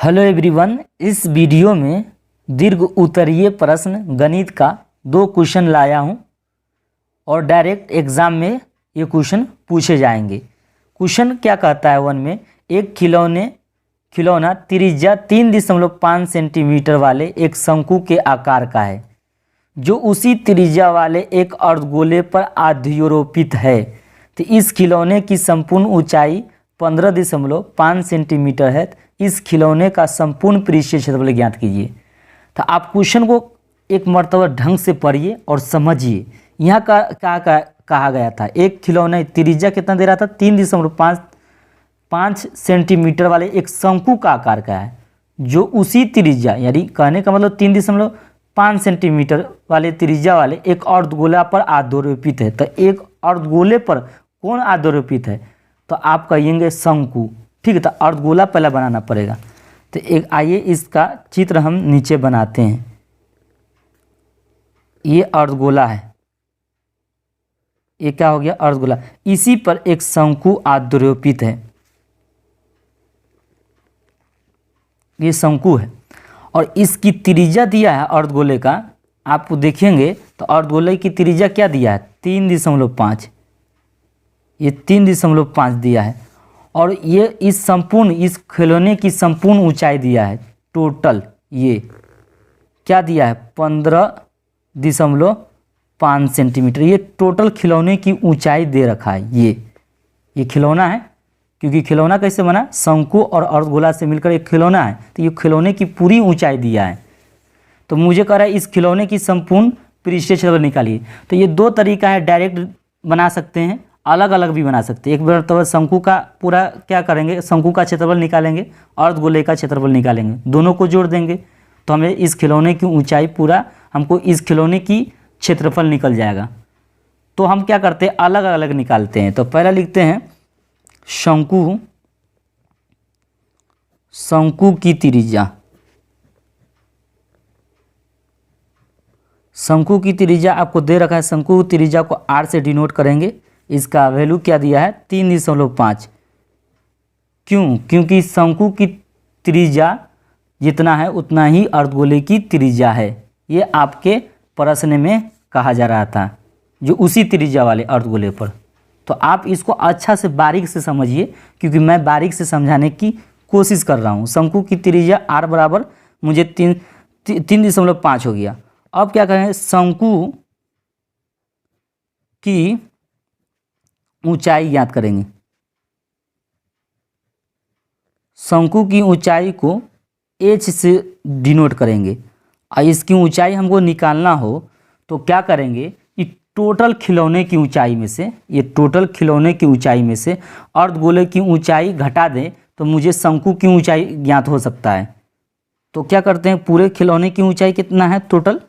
Hello everyone, इस video में दीर्घ उत्तरीय प्रश्न गणित का 2 क्वेश्चन लाया हूं और डायरेक्ट एग्ज़ाम में ये क्वेश्चन पूछे जाएंगे। क्वेश्चन क्या कहता है वन में, एक खिलौना त्रिज्या 3.5 सेंटीमीटर वाले एक शंकु के आकार का है जो उसी त्रिज्या वाले एक अर्धगोले पर आध्यारोपित है। तो इस खिलौने की संपूर्ण ऊंचाई 15.5 सेंटीमीटर है। इस खिलौने का संपूर्ण पृष्ठीय क्षेत्रफल ज्ञात कीजिए। तो आप क्वेश्चन को एक मर्तबा ढंग से पढ़िए और समझिए। यहाँ का कहा गया था, एक खिलौने त्रिज्या कितना दे रहा था, 3.5 सेंटीमीटर वाले एक शंकु का आकार का है जो उसी त्रिज्या, यानी कहने का मतलब 3.5 सेंटीमीटर वाले त्रिज्या वाले एक अर्धगोला पर आध्यारोपित है। तो एक अर्धगोले पर कौन आध्यारोपित है, तो आप कहेंगे शंकु। ठीक है, तो अर्धगोला पहले बनाना पड़ेगा। तो एक आइए इसका चित्र हम नीचे बनाते हैं। ये अर्धगोला है, ये क्या हो गया, अर्धगोला। इसी पर एक शंकु आध्यारोपित है, ये शंकु है और इसकी त्रिज्या दिया है अर्धगोले का। आप देखेंगे तो अर्धगोले की त्रिज्या क्या दिया है, 3.5। ये 3.5 दिया है और ये इस खिलौने की संपूर्ण ऊंचाई दिया है। टोटल ये क्या दिया है, 15.5 सेंटीमीटर। ये टोटल खिलौने की ऊंचाई दे रखा है। ये खिलौना है, क्योंकि खिलौना कैसे बना, शंकु और अर्धगोला से मिलकर एक खिलौना है। तो ये खिलौने की पूरी ऊंचाई दिया है। तो मुझे कह रहा है इस खिलौने की संपूर्ण पृष्ठीय क्षेत्रफल निकालिए। तो ये 2 तरीका है, डायरेक्ट बना सकते हैं, अलग अलग भी बना सकते हैं। एक बार तो शंकु का पूरा क्या करेंगे, शंकु का क्षेत्रफल निकालेंगे, अर्धगोले का क्षेत्रफल निकालेंगे, दोनों को जोड़ देंगे तो हमें इस खिलौने की ऊंचाई पूरा, हमको इस खिलौने की क्षेत्रफल निकल जाएगा। तो हम क्या करते हैं, अलग अलग निकालते हैं। तो पहला लिखते हैं शंकु की त्रिज्या। शंकु की त्रिज्या आपको दे रखा है, शंकु त्रिज्या को r से डिनोट करेंगे। इसका वैल्यू क्या दिया है, 3.5। क्यों, क्योंकि शंकु की त्रिज्या जितना है उतना ही अर्धगोले की त्रिज्या है। ये आपके प्रश्न में कहा जा रहा था, जो उसी त्रिज्या वाले अर्धगोले पर। तो आप इसको अच्छा से बारीक से समझिए, क्योंकि मैं बारीक से समझाने की कोशिश कर रहा हूँ। शंकु की त्रिज्या r बराबर मुझे 3.5 हो गया। अब क्या करें, शंकु की ऊंचाई ज्ञात करेंगे। शंकु की ऊंचाई को h से डिनोट करेंगे और इसकी ऊंचाई हमको निकालना हो तो क्या करेंगे, कि टोटल खिलौने की ऊंचाई में से, ये टोटल खिलौने की ऊंचाई में से अर्धगोले की ऊंचाई घटा दें तो मुझे शंकु की ऊंचाई ज्ञात हो सकता है। तो क्या करते हैं, पूरे खिलौने की ऊंचाई कितना है, टोटल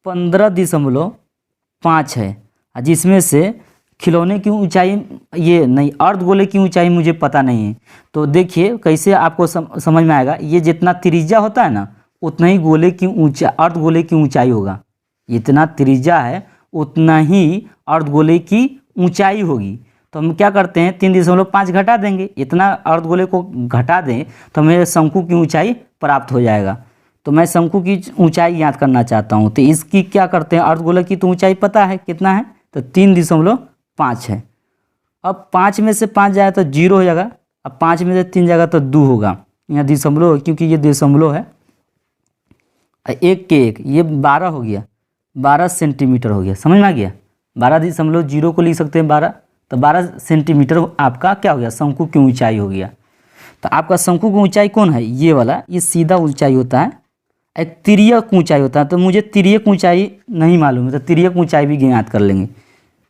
15.5 है, जिसमें से खिलौने की ऊंचाई ये नहीं, अर्धगोले की ऊंचाई मुझे पता नहीं है। तो देखिए कैसे आपको समझ में आएगा। ये जितना त्रिज्या होता है ना, उतना ही गोले की ऊंचाई, अर्धगोले की ऊंचाई होगा। इतना त्रिज्या है उतना ही अर्धगोले की ऊंचाई होगी। तो हम क्या करते हैं, 3.5 घटा देंगे, इतना अर्धगोले को घटा दें तो हमें शंकु की ऊंचाई प्राप्त हो जाएगा। तो मैं शंकु की ऊंचाई याद करना चाहता हूँ। तो इसकी क्या करते हैं, अर्धगोले की तो ऊंचाई पता है कितना है, तो 3.5 है। अब 5 में से 5 जाए तो 0 हो जाएगा, अब 5 में से 3 जाएगा तो 2 होगा। यहाँ दशमलव, क्योंकि ये दशमलव है, 1 के 1, ये 12 हो गया, 12 सेंटीमीटर हो गया। समझ में आ गया, 12.0 को लिख सकते हैं 12, तो 12 सेंटीमीटर आपका क्या हो गया, शंकु की ऊंचाई हो गया। तो आपका शंकु की ऊंचाई कौन है, ये वाला, ये सीधा ऊंचाई होता है, एक तिर्यक ऊंचाई होता है। तो मुझे तिर्यक ऊंचाई नहीं मालूम है, तो तिर्यक ऊंचाई भी ज्ञात कर लेंगे।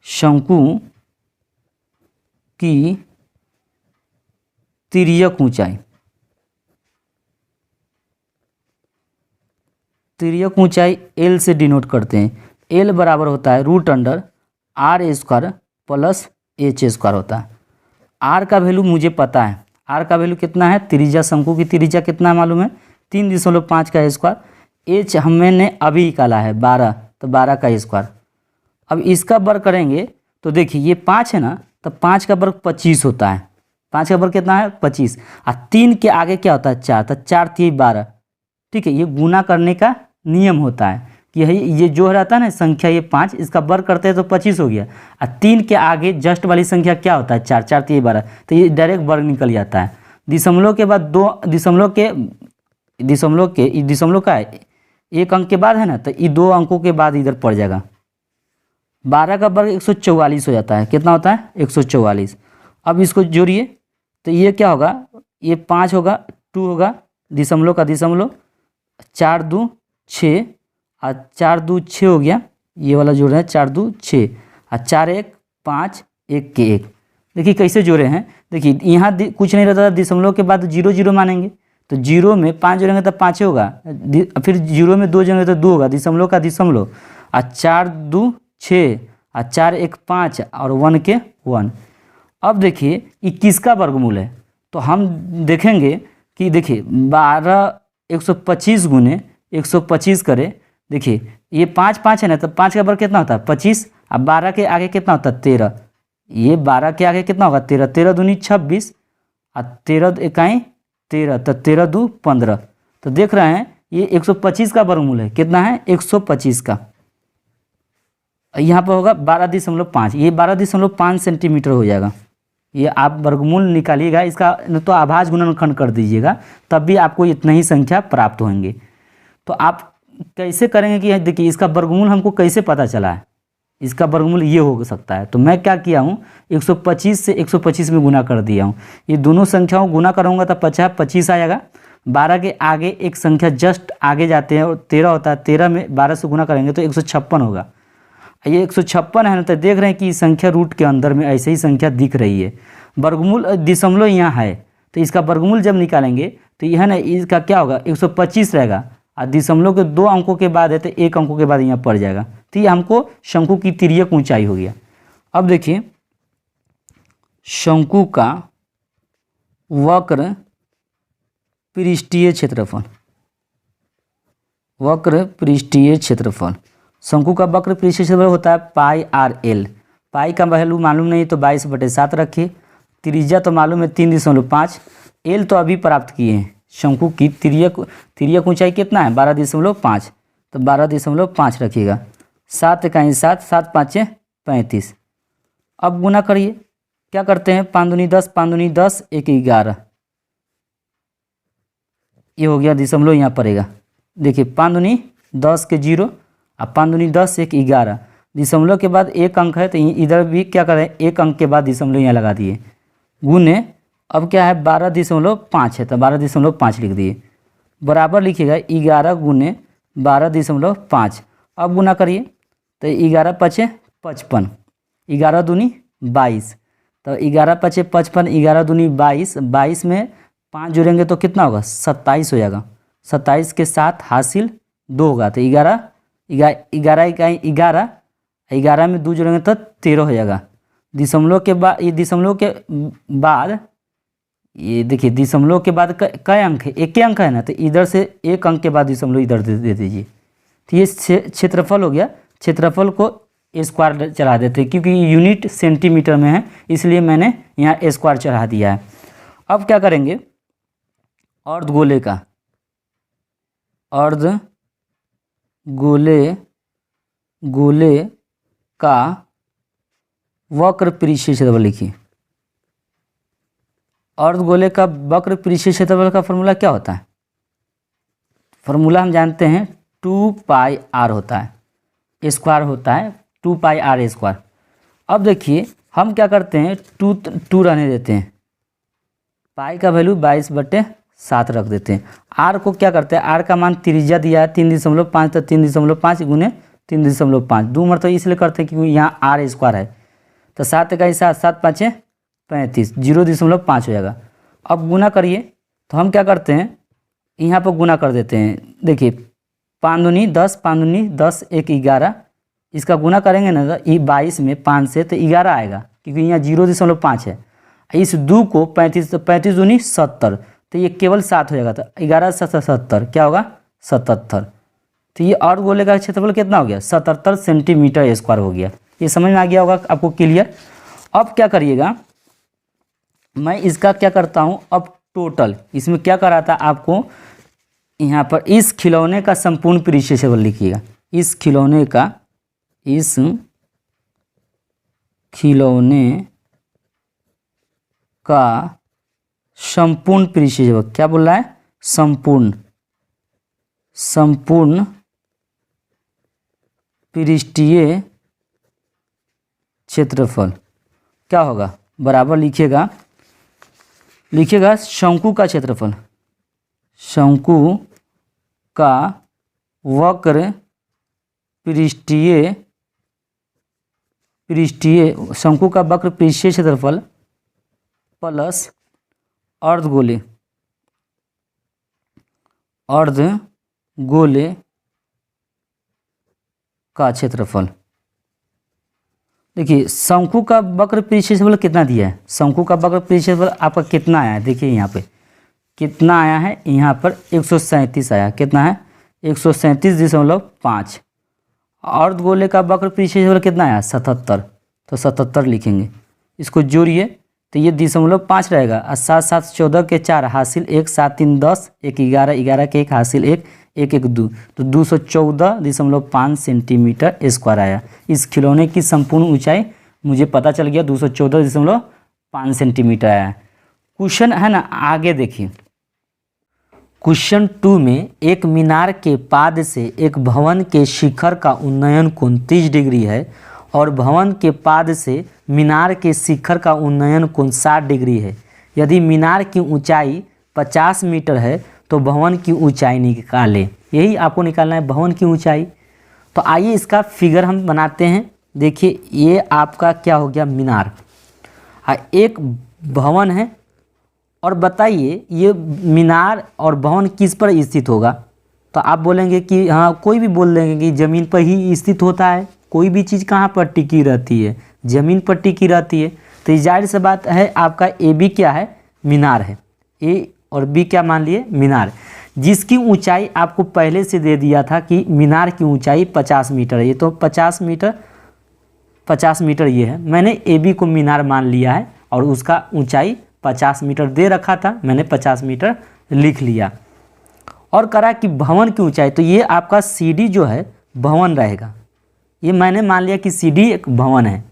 शंकु की तिर्यक ऊंचाई, तिर्यक ऊंचाई L से डिनोट करते हैं। L बराबर होता है √r² प्लस h² होता है। r का वैल्यू मुझे पता है, r का वैल्यू कितना है, त्रिज्या, शंकु की त्रिज्या कितना मालूम है, 3.5 का स्क्वायर। h हमने अभी निकाला है 12, तो 12 का स्क्वायर। अब इसका वर्ग करेंगे तो देखिए ये 5 है ना, तो 5 का वर्ग 25 होता है। 5 का वर्ग कितना है 25, और 3 के आगे क्या होता है 4, तो 4 3 12। ठीक है, ये गुना करने का नियम होता है कि ये जो रहता है ना संख्या, ये 5, इसका वर्ग करते हैं तो 25 हो गया, और 3 के आगे जस्ट वाली संख्या क्या होता है 4, 4 3 12, तो ये डायरेक्ट वर्ग निकल जाता है। दशमलव के बाद दो दशमलव का है एक अंक के बाद है ना, तो ये 2 अंकों के बाद इधर पड़ जाएगा। 12 का वर्ग 144 हो जाता है, कितना होता है 144। अब इसको जोड़िए तो ये क्या होगा, ये 5 होगा, 2 होगा, दशमलव का दशमलव, 4 2 6, और 4 2 6 हो गया, ये वाला जोड़ रहे हैं 4 2 6, और 4 1 5 1 के 1। देखिए कैसे जोड़े हैं, देखिए यहाँ कुछ नहीं रहता था, दशमलव के बाद 0 0 मानेंगे, तो 0 में 5 जोड़ेंगे तो 5 होगा, फिर 0 में 2 जोड़ेंगे तो 2 होगा, दशमलव का दशमलव, और 4 2 6, और 4 1 5, और 1 के 1। अब देखिए ये किसका वर्गमूल है, तो हम देखेंगे कि देखिए 12 125 गुने 125 करें, देखिए ये 5 5 है ना, तो 5 का वर्ग कितना होता है 25, अब 12 के आगे कितना होता है 13, ये 12 के आगे कितना होगा 13, 13 दूनी 26, और 13 इकाई 13, तो 13 2 15। तो देख रहे हैं ये 125 का वर्गमूल है, कितना है 125 का। यहाँ पर होगा 12.5, ये 12.5 सेंटीमीटर हो जाएगा। ये आप वर्गमूल निकालिएगा, इसका तो आभाज्य गुणनखंड कर दीजिएगा, तब भी आपको इतना ही संख्या प्राप्त होंगे। तो आप कैसे करेंगे कि देखिए इसका वर्गमूल हमको कैसे पता चला है, इसका वर्गमूल ये हो सकता है। तो मैं क्या किया हूँ 125 से 125 में गुना कर दिया हूँ, ये दोनों संख्याओं गुना करूँगा तो 50 25 आएगा। 12 के आगे एक संख्या जस्ट आगे जाते हैं और 13 होता है, 13 में 12 से गुना करेंगे तो 156 होगा। ये 156 है ना, तो देख रहे हैं कि संख्या रूट के अंदर में ऐसे ही संख्या दिख रही है। वर्गमूल दशमलव यहाँ है, तो इसका वर्गमूल जब निकालेंगे तो यह ना इसका क्या होगा 125 रहेगा, और दशमलव के 2 अंकों के बाद है तो 1 अंकों के बाद यहाँ पड़ जाएगा। तो ये हमको शंकु की तिर्यक ऊंचाई हो गया। अब देखिए शंकु का वक्र पृष्ठीय क्षेत्रफल, वक्र पृष्ठीय क्षेत्रफल, शंकु का वक्र पृष्ठीय क्षेत्रफल होता है पाई आर एल। पाई का वैल्यू मालूम नहीं तो 22/7 रखिए, त्रिज्या तो मालूम है 3.5, एल तो अभी प्राप्त किए हैं। शंकु की तिर्यक ऊंचाई कितना है 12.5, तो 12.5 रखिएगा। 7 इकाई 7, 7 5 35। अब गुना करिए, क्या करते हैं 5 दूनी 10, 5 दूनी 10, 1 11, ये हो गया दशमलव यहाँ पड़ेगा। देखिए 5 दूनी 10 के 0, अब 5 दूनी 10, 1 11, दशमलव के बाद 1 अंक है तो इधर भी क्या करें 1 अंक के बाद दशमलव यहाँ लगा दिए, गुने अब क्या है 12.5 है तो 12.5 लिख दिए, बराबर लिखिएगा 11 गुने 12.5। अब गुना करिए तो 11 5 55, 11 दूनी 22, तो 11 5 55, 11 दूनी 22, 22 में 5 जोड़ेंगे तो कितना होगा 27 हो जाएगा। 27 के साथ हासिल 2 होगा, तो 11 इकाई 11, 11 में 2 जोड़ेंगे तो 13 हो जाएगा। दशमलव के बाद ये दशमलव के बाद ये देखिए दशमलव के बाद कई अंक है, 1 अंक है ना, तो इधर से 1 अंक के बाद दशमलव इधर दे दीजिए। तो ये क्षेत्रफल हो गया। क्षेत्रफल को स्क्वायर चढ़ा देते हैं क्योंकि यूनिट सेंटीमीटर में है, इसलिए मैंने यहाँ स्क्वायर चढ़ा दिया है। अब क्या करेंगे अर्धगोले का, गोले का वक्र पृष्ठीय क्षेत्रफल लिखिए। अर्धगोले का वक्र पृष्ठीय क्षेत्रफल का फॉर्मूला क्या होता है, फॉर्मूला हम जानते हैं 2 पाई आर होता है, स्क्वायर होता है 2 पाई आर स्क्वायर। अब देखिए हम क्या करते हैं 2 रहने देते हैं, पाई का वैल्यू 22/7 रख देते हैं। आर को क्या करते हैं, आर का मान त्रिज्या दिया है 3.5, तो 3.5 गुने 3.5, 2 मरतबा इसलिए करते हैं क्योंकि यहाँ आर स्क्वायर है। तो 7 इकाई 7, 7 5 35, 0.5 हो जाएगा। अब गुना करिए तो हम क्या करते हैं यहाँ पर गुना कर देते हैं। देखिए 5 दूनी 10, 5 दूनी 10, 1 11, इसका गुना करेंगे ना तो ये 22 में 5 से तो 11 आएगा क्योंकि यहाँ 0.5 है। इस 2 को 35, तो 35 दूनी 70, तो ये केवल 7 हो जाएगा, तो 11 7 70 क्या होगा 77। तो ये अर्धगोले का क्षेत्रफल कितना हो गया 77 सेंटीमीटर स्क्वायर हो गया। ये समझ में आ गया होगा आपको क्लियर। अब क्या करिएगा मैं इसका क्या करता हूँ अब टोटल, इसमें क्या कराता आपको, यहाँ पर इस खिलौने का संपूर्ण पृष्ठीय क्षेत्रफल लिखिएगा। इस खिलौने का संपूर्ण पृष्ठीय क्षेत्रफल, क्या बोल रहा है, संपूर्ण पृष्ठीय क्षेत्रफल क्या होगा, बराबर लिखिएगा शंकु का क्षेत्रफल, शंकु का वक्र पृष्ठीय शंकु का वक्र पृष्ठीय क्षेत्रफल प्लस अर्धगोले का क्षेत्रफल। देखिए शंकु का वक्र पृष्ठीय क्षेत्रफल कितना दिया है, शंकु का वक्र पृष्ठीय क्षेत्रफल आपका कितना आया है, देखिए यहाँ पे कितना आया है, यहाँ पर 137 आया, कितना है 137.5। अर्धगोले का वक्र पृष्ठीय क्षेत्रफल कितना आया 77, तो 77 लिखेंगे, इसको जोड़िए तो ये 0.5 रहेगा, और 7 7 14 के 4 हासिल 1, 7 3 10, 1 11, 11 के 1 हासिल 1, 1 1 2, तो 214.5 सेंटीमीटर स्क्वायर आया। इस खिलौने की संपूर्ण ऊंचाई मुझे पता चल गया 214.5 सेंटीमीटर आया। क्वेश्चन है ना, आगे देखिए क्वेश्चन 2 में एक मीनार के पाद से एक भवन के शिखर का उन्नयन कोण 30 डिग्री है और भवन के पाद से मीनार के शिखर का उन्नयन कोण 60 डिग्री है। यदि मीनार की ऊंचाई 50 मीटर है तो भवन की ऊंचाई निकालें। यही आपको निकालना है, भवन की ऊंचाई। तो आइए इसका फिगर हम बनाते हैं। देखिए ये आपका क्या हो गया, मीनार, एक भवन है, और बताइए ये मीनार और भवन किस पर स्थित होगा। तो आप बोलेंगे कि हाँ, कोई भी बोल देंगे कि ज़मीन पर ही स्थित होता है। कोई भी चीज़ कहाँ पर टिकी रहती है, ज़मीन पर टिकी रहती है। तो जाहिर सी बात है आपका ए बी क्या है, मीनार है। ए और बी क्या मान लिए, मीनार, जिसकी ऊंचाई आपको पहले से दे दिया था कि मीनार की ऊंचाई 50 मीटर है। ये तो 50 मीटर ये है। मैंने ए बी को मीनार मान लिया है और उसका ऊंचाई 50 मीटर दे रखा था, मैंने 50 मीटर लिख लिया। और करा कि भवन की ऊंचाई, तो ये आपका सी डी जो है भवन रहेगा। ये मैंने मान लिया कि सी डी एक भवन है।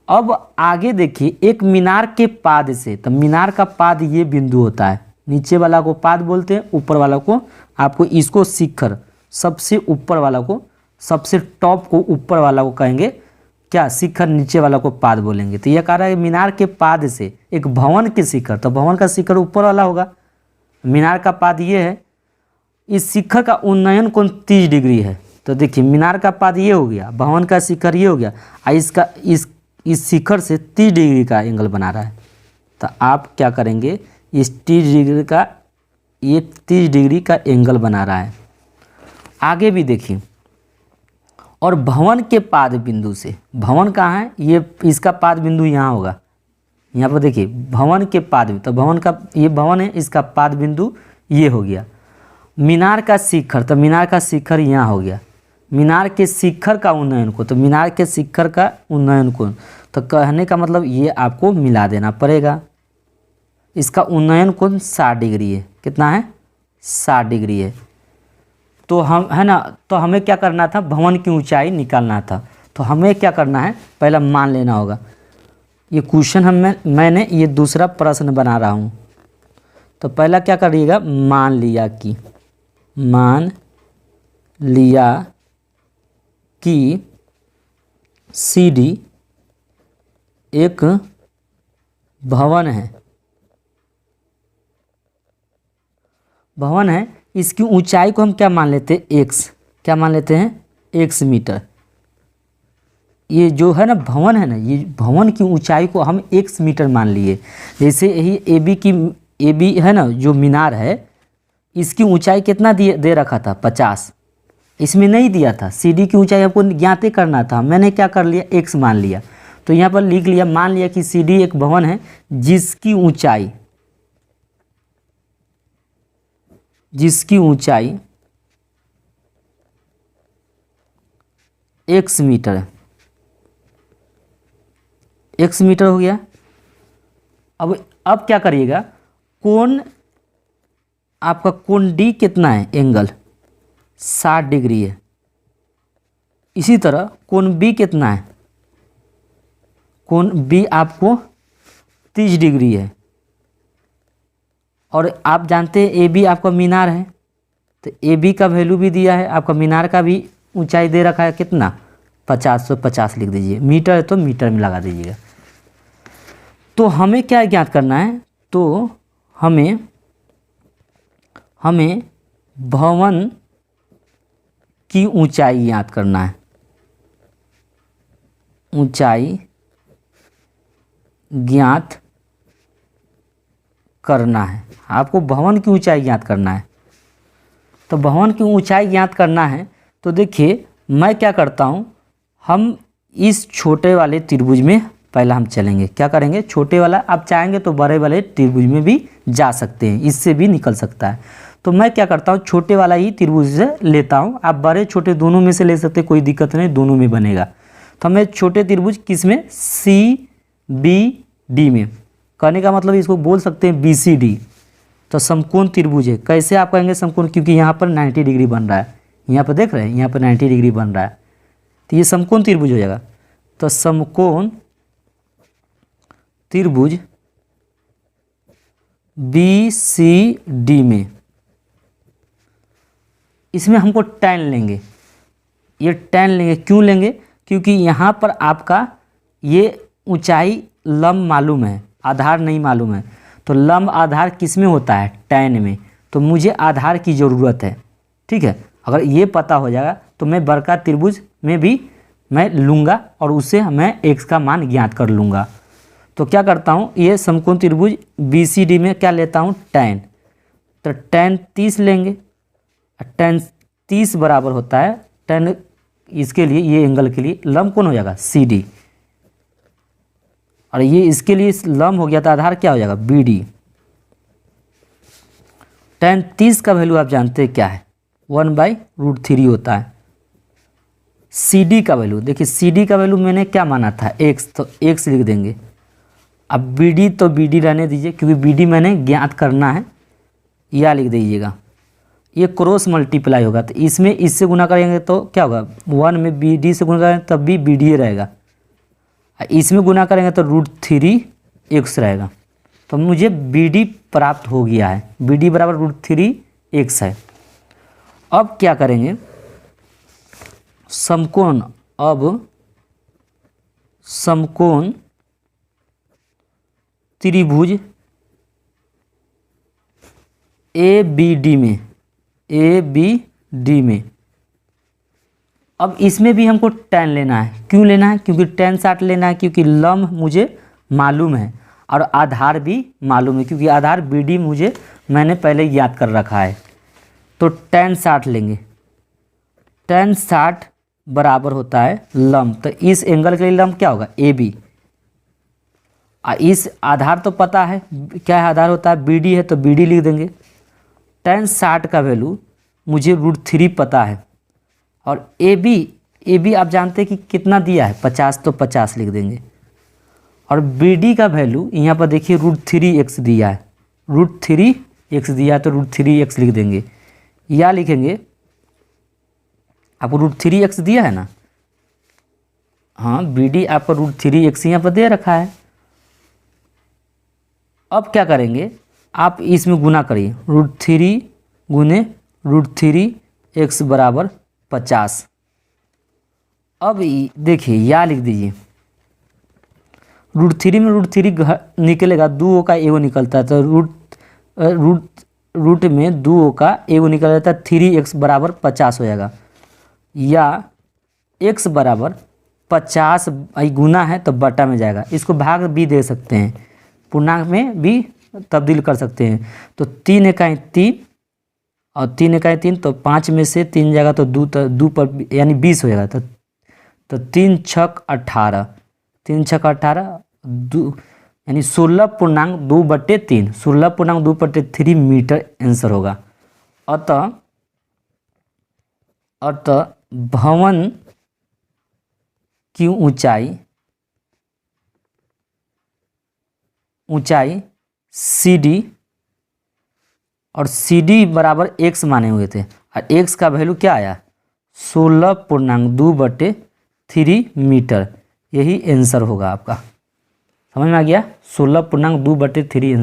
अब आगे देखिए एक मीनार के पाद से, तो मीनार का पाद ये बिंदु होता है, नीचे वाला को पाद बोलते हैं, ऊपर वाला को आपको इसको शिखर, सबसे ऊपर वाला को, सबसे टॉप को ऊपर वाला को कहेंगे क्या, शिखर, नीचे वाला को पाद बोलेंगे। तो यह कह रहा है मीनार के पाद से एक भवन के शिखर, तो भवन का शिखर ऊपर वाला होगा, मीनार का पाद ये है। इस शिखर का उन्नयन कोण 30 डिग्री है। तो देखिए मीनार का पाद ये हो गया, भवन का शिखर ये हो गया, और इसका इस शिखर से 30 डिग्री का एंगल बना रहा है। तो आप क्या करेंगे, इस 30 डिग्री का, ये 30 डिग्री का एंगल बना रहा है। आगे भी देखिए, और भवन के पाद बिंदु से, भवन कहाँ है, ये इसका पाद बिंदु यहाँ होगा, यहाँ पर देखिए भवन के पाद, तो भवन का ये भवन है, इसका पाद बिंदु ये हो गया। मीनार का शिखर, तो मीनार का शिखर यहाँ हो गया। मीनार के शिखर का उन्नयन कोण, तो मीनार के शिखर का उन्नयन कोण, तो कहने का मतलब ये आपको मिला देना पड़ेगा। इसका उन्नयन कोण 60 डिग्री है। कितना है, 60 डिग्री है। तो हम है ना, तो हमें क्या करना था, भवन की ऊंचाई निकालना था। तो हमें क्या करना है, पहला मान लेना होगा। ये क्वेश्चन मैंने ये दूसरा प्रश्न बना रहा हूँ। तो पहला क्या करिएगा, मान लिया कि सी डी एक भवन है, इसकी ऊंचाई को हम क्या मान लेते हैं, एक्स, क्या मान लेते हैं, एक्स मीटर। ये जो है ना भवन है ना, ये भवन की ऊंचाई को हम एक्स मीटर मान लिए। जैसे यही ए बी है ना, जो मीनार है, इसकी ऊंचाई कितना दे रखा था, 50, इसमें नहीं दिया था। सी डी की ऊंचाई आपको ज्ञात करना था, मैंने क्या कर लिया, एक्स मान लिया। तो यहाँ पर लिख लिया, मान लिया कि सी डी एक भवन है जिसकी ऊंचाई एक्स मीटर है, एक्स मीटर हो गया। अब अब क्या करिएगा, कोण आपका कोण डी कितना है, एंगल 60 डिग्री है। इसी तरह कोण बी कितना है, कोण बी आपको 30 डिग्री है। और आप जानते हैं ए बी आपका मीनार है, तो ए बी का वैल्यू भी दिया है, आपका मीनार का भी ऊंचाई दे रखा है कितना, 50, तो 50 लिख दीजिए। मीटर है तो मीटर में लगा दीजिएगा। तो हमें क्या ज्ञात करना है, तो हमें भवन की ऊंचाई ज्ञात करना है, ऊंचाई ज्ञात करना है। आपको भवन की ऊंचाई ज्ञात करना है। तो भवन की ऊंचाई ज्ञात करना है, तो देखिए मैं क्या करता हूँ, हम इस छोटे वाले त्रिभुज में पहला हम चलेंगे। क्या करेंगे, छोटे वाला, आप चाहेंगे तो बड़े वाले त्रिभुज में भी जा सकते हैं, इससे भी निकल सकता है। तो मैं क्या करता हूँ, छोटे वाला ही त्रिभुज से लेता हूँ। आप बड़े छोटे दोनों में से ले सकते, कोई दिक्कत नहीं, दोनों में बनेगा। तो हमें छोटे त्रिभुज किस में, सी बी डी में। कहने का मतलब इसको बोल सकते हैं बी सी डी। तो समकोण त्रिभुज है। कैसे आप कहेंगे समकोण, क्योंकि यहाँ पर 90 डिग्री बन रहा है, यहाँ पर देख रहे हैं, यहाँ पर 90 डिग्री बन रहा है, तो ये समकोण त्रिभुज हो जाएगा। तो समकोण त्रिभुज बी सी डी में, इसमें हमको tan लेंगे, ये tan लेंगे। क्यों लेंगे, क्योंकि यहाँ पर आपका ये ऊंचाई लंब मालूम है, आधार नहीं मालूम है। तो लंब आधार किस में होता है, tan में। तो मुझे आधार की ज़रूरत है, ठीक है। अगर ये पता हो जाएगा तो मैं बड़का त्रिभुज में भी मैं लूँगा और उससे मैं x का मान ज्ञात कर लूँगा। तो क्या करता हूँ, ये समकोण त्रिभुज बी सी डी में क्या लेता हूँ, tan। तो tan 30 लेंगे। tan 30 बराबर होता है tan, इसके लिए ये एंगल के लिए लंब कौन हो जाएगा, सी डी। और ये इसके लिए लंब हो गया, तो आधार क्या हो जाएगा, बी डी। tan 30 का वैल्यू आप जानते हैं क्या है, 1/√3 होता है। सी डी का वैल्यू देखिए, सी डी का वैल्यू मैंने क्या माना था, x, तो x लिख देंगे। अब बी डी तो बी डी रहने दीजिए, क्योंकि बी डी मैंने ज्ञात करना है, या लिख दीजिएगा। ये क्रॉस मल्टीप्लाई होगा, तो इसमें इससे गुना करेंगे तो क्या होगा, 1 में बी डी से गुना करेंगे तब भी बी डी रहेगा, इसमें गुना करेंगे तो √3x रहेगा। तो मुझे बी डी प्राप्त हो गया है, बी डी बराबर √3x है। अब क्या करेंगे, समकोण, अब समकोण त्रिभुज ए बी डी में, ए बी डी में, अब इसमें भी हमको tan लेना है। क्यों लेना है, क्योंकि tan 60 लेना है, क्योंकि लंब मुझे मालूम है और आधार भी मालूम है, क्योंकि आधार बी डी मुझे मैंने पहले याद कर रखा है। तो tan 60 लेंगे। tan 60 बराबर होता है लंब, तो इस एंगल के लिए लंब क्या होगा, ए बी। इस आधार तो पता है क्या है, आधार होता है बी डी है, तो बी डी लिख देंगे। tan 60 का वैल्यू मुझे √3 पता है, और ए बी आप जानते हैं कि कितना दिया है, 50, तो 50 लिख देंगे। और बी डी का वैल्यू यहाँ पर देखिए √3x दिया है, √3x दिया है, तो √3x लिख देंगे। या लिखेंगे, आपको √3x दिया है ना, हाँ, बी डी आपको √3x यहाँ पर दे रखा है। अब क्या करेंगे, आप इसमें गुना करिए, √3 गुने √3x बराबर 50। अब देखिए, या लिख दीजिए, √3 में √3 निकलेगा, 2 का एगो निकलता है, तो रूट में 2 का एगो निकल जाता है, 3x बराबर 50 हो जाएगा। या x बराबर 50 गुना है तो बटा में जाएगा, इसको भाग भी दे सकते हैं, पूर्णांक में भी तब्दील कर सकते हैं। तो 3 इकाई 3 और 3 इकाई 3, तो 5 में से 3 जाएगा तो 2 पर यानी 20 हो जाएगा। तो 3 छक 18, 3 छक 18, 2 यानी 16.2/3, 16.2/3 मीटर आंसर होगा। अतः भवन की ऊंचाई सी डी, और सी डी बराबर एक्स माने हुए थे, और एक्स का वैल्यू क्या आया 16.2/3 मीटर। यही आंसर होगा आपका। समझ में आ गया, 16.2/3